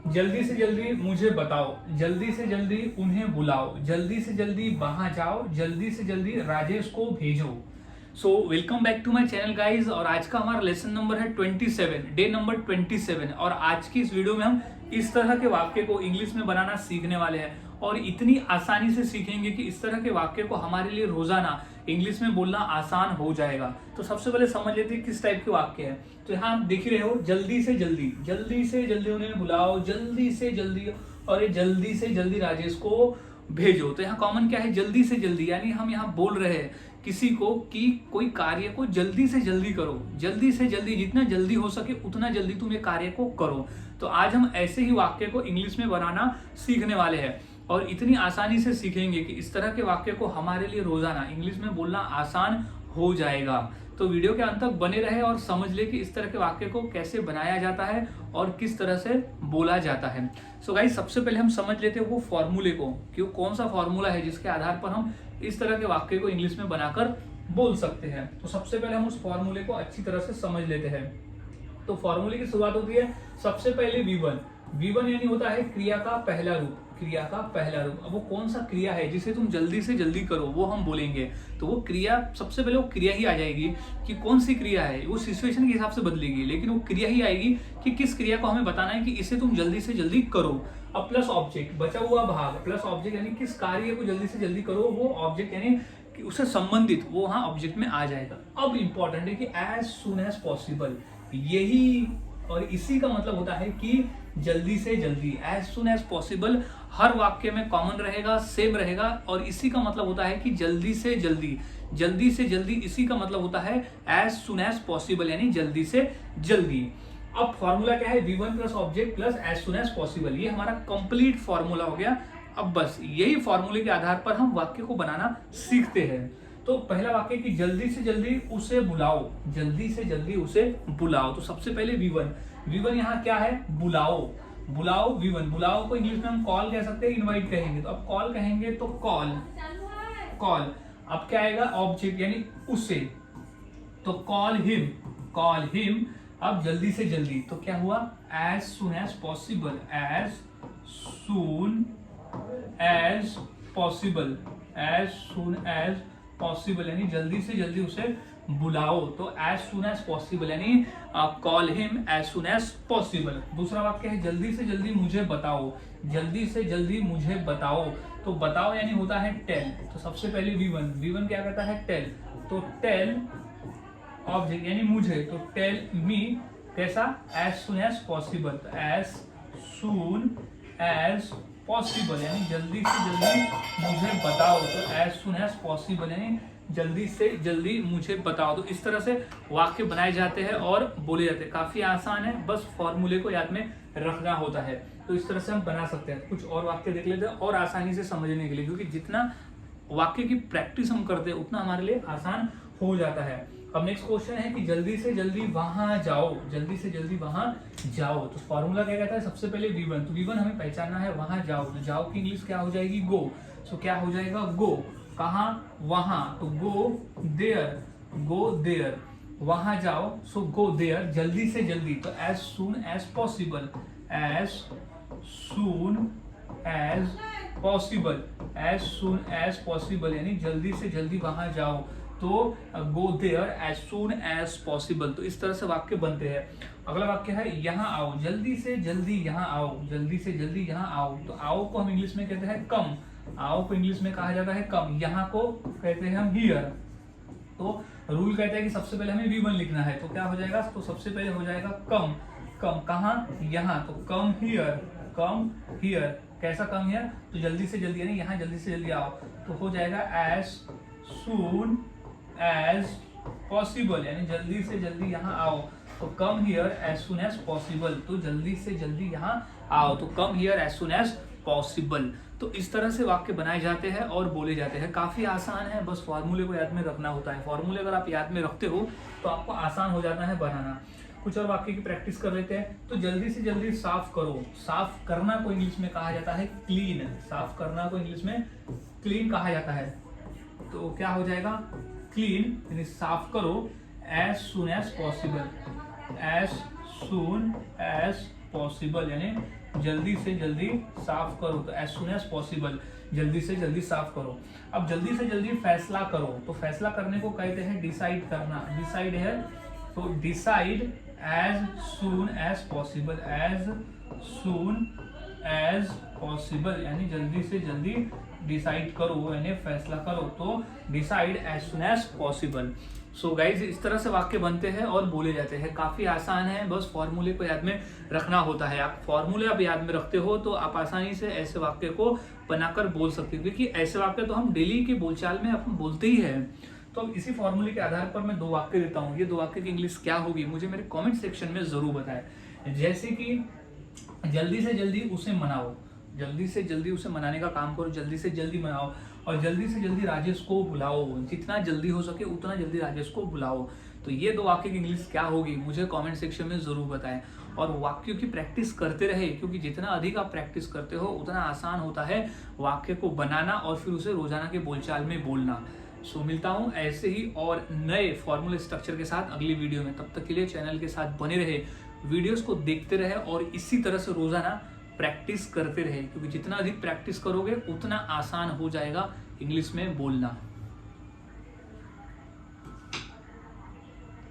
जल्दी से जल्दी मुझे बताओ, जल्दी से जल्दी उन्हें बुलाओ, जल्दी से जल्दी वहां जाओ, जल्दी से जल्दी राजेश को भेजो। So welcome back to my channel guys. और आज का हमारा लेसन नंबर है 27, डे नंबर 27। और आज की इस वीडियो में हम इस तरह के वाक्य को इंग्लिश में बनाना सीखने वाले हैं और इतनी आसानी से सीखेंगे कि इस तरह के वाक्य को हमारे लिए रोजाना इंग्लिश में बोलना आसान हो जाएगा। तो सबसे पहले समझ लेते हैं किस टाइप के वाक्य है। तो यहाँ आप देख ही रहे हो, जल्दी से जल्दी, जल्दी से जल्दी उन्हें बुलाओ, जल्दी से जल्दी, और ये जल्दी से जल्दी राजेश को भेजो। तो यहाँ कॉमन क्या है, जल्दी से जल्दी, यानी हम यहाँ बोल रहे हैं किसी को कि कोई कार्य को जल्दी से जल्दी करो, जल्दी से जल्दी, जितना जल्दी हो सके उतना जल्दी तुम ये कार्य को करो। तो आज हम ऐसे ही वाक्य को इंग्लिश में बनाना सीखने वाले हैं और इतनी आसानी से सीखेंगे कि इस तरह के वाक्य को हमारे लिए रोजाना इंग्लिश में बोलना आसान हो जाएगा। तो वीडियो के अंत तक बने रहे और समझ ले कि इस तरह के वाक्य को कैसे बनाया जाता है और किस तरह से बोला जाता है। सो गाइस, सबसे पहले हम समझ लेते हैं वो फॉर्मूले को कि वो कौन सा फॉर्मूला है जिसके आधार पर हम इस तरह के वाक्य को इंग्लिश में बनाकर बोल सकते हैं। तो सबसे पहले हम उस फॉर्मूले को अच्छी तरह से समझ लेते हैं। तो फॉर्मूले की शुरुआत होती है सबसे पहले V1। V1 यानी होता है क्रिया का पहला रूप, क्रिया का पहला रूप। अब वो कौन सा क्रिया है जिसे तुम जल्दी से जल्दी करो वो हम बोलेंगे। तो वो क्रिया, सबसे पहले वो क्रिया ही आ जाएगी कि कौन सी क्रिया है, वो सिचुएशन के हिसाब से बदलेगी, लेकिन वो क्रिया ही आएगी कि किस क्रिया को हमें बताना है कि इसे तुम जल्दी से जल्दी करो। अब प्लस ऑब्जेक्ट, बचा हुआ भाग, प्लस ऑब्जेक्ट यानी किस कार्य को जल्दी से जल्दी करो, वो ऑब्जेक्ट यानी कि उससे संबंधित वो वहां ऑब्जेक्ट में आ जाएगा। अब इंपॉर्टेंट है कि एज सुन एज पॉसिबल, यही और इसी का मतलब होता है कि जल्दी से जल्दी, एज सुन एज पॉसिबल हर वाक्य में कॉमन रहेगा, सेम रहेगा। और इसी का मतलब होता है कि जल्दी से जल्दी, जल्दी से जल्दी, इसी का मतलब होता है एज सुन एज पॉसिबल यानी जल्दी से जल्दी। अब फॉर्मूला क्या है, V1 plus object plus as soon as possible, ये हमारा कंप्लीट फॉर्मूला हो गया। अब बस यही फॉर्मूले के आधार पर हम वाक्य को बनाना सीखते हैं। तो पहला वाक्य कि जल्दी से जल्दी उसे बुलाओ, जल्दी से जल्दी उसे बुलाओ। तो सबसे पहले V1 यहाँ क्या है, बुलाओ, बुलाओ V1। बुलाओ को इंग्लिश में हम कॉल कह सकते हैं, इनवाइट कहेंगे। तो अब कॉल कहेंगे तो कॉल, कॉल। अब क्या आएगा, ऑब्जेक्ट यानी उसे, तो कॉल हिम, कॉल हिम। अब जल्दी से जल्दी, तो क्या हुआ, as soon as possible, as soon as possible, as soon as possible यानी जल्दी से जल्दी उसे बुलाओ। तो एज सुन एज पॉसिबल यानी call him as soon as possible. दूसरा वाक्य है जल्दी से जल्दी मुझे बताओ, जल्दी से जल्दी मुझे बताओ। तो बताओ यानी होता है टेल। तो सबसे पहले V1 क्या कहता है, टेल। तो टेल ऑब्जेक्ट यानी मुझे, तो टेल मी, कैसा, as soon as possible, as soon as possible यानी जल्दी से जल्दी मुझे बताओ। तो एज सुन एज पॉसिबल यानी जल्दी से जल्दी मुझे बताओ। तो इस तरह से वाक्य बनाए जाते हैं और बोले जाते हैं। काफी आसान है, बस फॉर्मूले को याद में रखना होता है। तो इस तरह से हम बना सकते हैं। कुछ और वाक्य देख लेते हैं और आसानी से समझने के लिए, क्योंकि जितना वाक्य की प्रैक्टिस हम करते हैं उतना हमारे लिए आसान हो जाता है। अब नेक्स्ट क्वेश्चन है कि जल्दी से जल्दी वहां जाओ, जल्दी से जल्दी वहां जाओ। तो फॉर्मूला क्या कहता है, सबसे पहले V1। तो V1 हमें पहचानना है, वहां जाओ। तो जाओ की इंग्लिश क्या हो जाएगी, गो। सो क्या हो जाएगा, गो। कहाँ, वहां, तो गो देयर, गो देयर। वहां जाओ, सो गो देयर। जल्दी से जल्दी, तो as soon as possible, as soon as possible, as soon as possible यानी जल्दी से जल्दी वहां जाओ। तो go there as soon as possible. तो इस तरह से वाक्य बनते हैं। अगला वाक्य है यहाँ आओ, जल्दी से जल्दी यहाँ आओ, जल्दी से जल्दी यहाँ आओ। तो आओ को हम इंग्लिश में कहते हैं कम, आओ को इंग्लिश में कहा जाता है कम। यहाँ को कहते हैं हम हियर। तो रूल कहता है कि सबसे पहले हमें V1 लिखना है। तो क्या हो जाएगा, तो सबसे पहले हो जाएगा कम, कम कहाँ, यहाँ। तो कम हियर, कम हियर। कैसा कम हियर, तो जल्दी से जल्दी यानी यहाँ जल्दी से जल्दी आओ। तो हो जाएगा एज सून एज पॉसिबल यानी जल्दी से जल्दी यहाँ आओ। तो come here as soon as possible, तो जल्दी से जल्दी यहाँ आओ। तो come here as soon as possible. तो इस तरह से वाक्य बनाए जाते हैं और बोले जाते हैं। काफी आसान है, बस फॉर्मूले को याद में रखना होता है। फॉर्मूले अगर आप याद में रखते हो तो आपको आसान हो जाता है बनाना। कुछ और वाक्य की प्रैक्टिस कर लेते हैं। तो जल्दी से जल्दी साफ करो, साफ करना को इंग्लिश में कहा जाता है क्लीन, साफ करना को इंग्लिश में क्लीन कहा जाता है। तो क्या हो जाएगा, क्लीन यानी साफ करो as soon as possible, as soon as possible यानी जल्दी से जल्दी साफ करो। तो एज सुन एज पॉसिबल, जल्दी से जल्दी साफ करो। अब जल्दी से जल्दी फैसला करो, तो फैसला करने को कहते हैं डिसाइड करना। डिसाइड है तो decide as soon as possible, as soon as possible यानी जल्दी से जल्दी डिसाइड करो यानी फैसला करो। तो decide as soon as possible. So guys इस तरह से वाक्य बनते हैं और बोले जाते हैं। काफी आसान है, बस फॉर्मूले को याद में रखना होता है। आप फॉर्मूले आप याद में रखते हो तो आप आसानी से ऐसे वाक्य को बनाकर बोल सकते हो, क्योंकि ऐसे वाक्य तो हम डेली के बोलचाल में अपन बोलते ही है। तो अब इसी फॉर्मूले के आधार पर मैं 2 वाक्य देता हूँ। ये 2 वाक्य की इंग्लिश क्या होगी मुझे मेरे कमेंट सेक्शन में जरूर बताएं। जैसे कि जल्दी से जल्दी उसे मनाओ, जल्दी से जल्दी उसे मनाने का काम करो, जल्दी से जल्दी मनाओ। और जल्दी से जल्दी राजेश को बुलाओ, जितना जल्दी हो सके उतना जल्दी राजेश को बुलाओ। तो ये 2 वाक्य की इंग्लिश क्या होगी मुझे कमेंट सेक्शन में जरूर बताएं। और वाक्यों की प्रैक्टिस करते रहे, क्योंकि जितना अधिक आप प्रैक्टिस करते हो उतना आसान होता है वाक्य को बनाना और फिर उसे रोजाना के बोलचाल में बोलना। सो मिलता हूँ ऐसे ही और नए फॉर्मूले स्ट्रक्चर के साथ अगली वीडियो में। तब तक के लिए चैनल के साथ बने रहे, वीडियोस को देखते रहे और इसी तरह से रोजाना प्रैक्टिस करते रहे, क्योंकि जितना अधिक प्रैक्टिस करोगे उतना आसान हो जाएगा इंग्लिश में बोलना।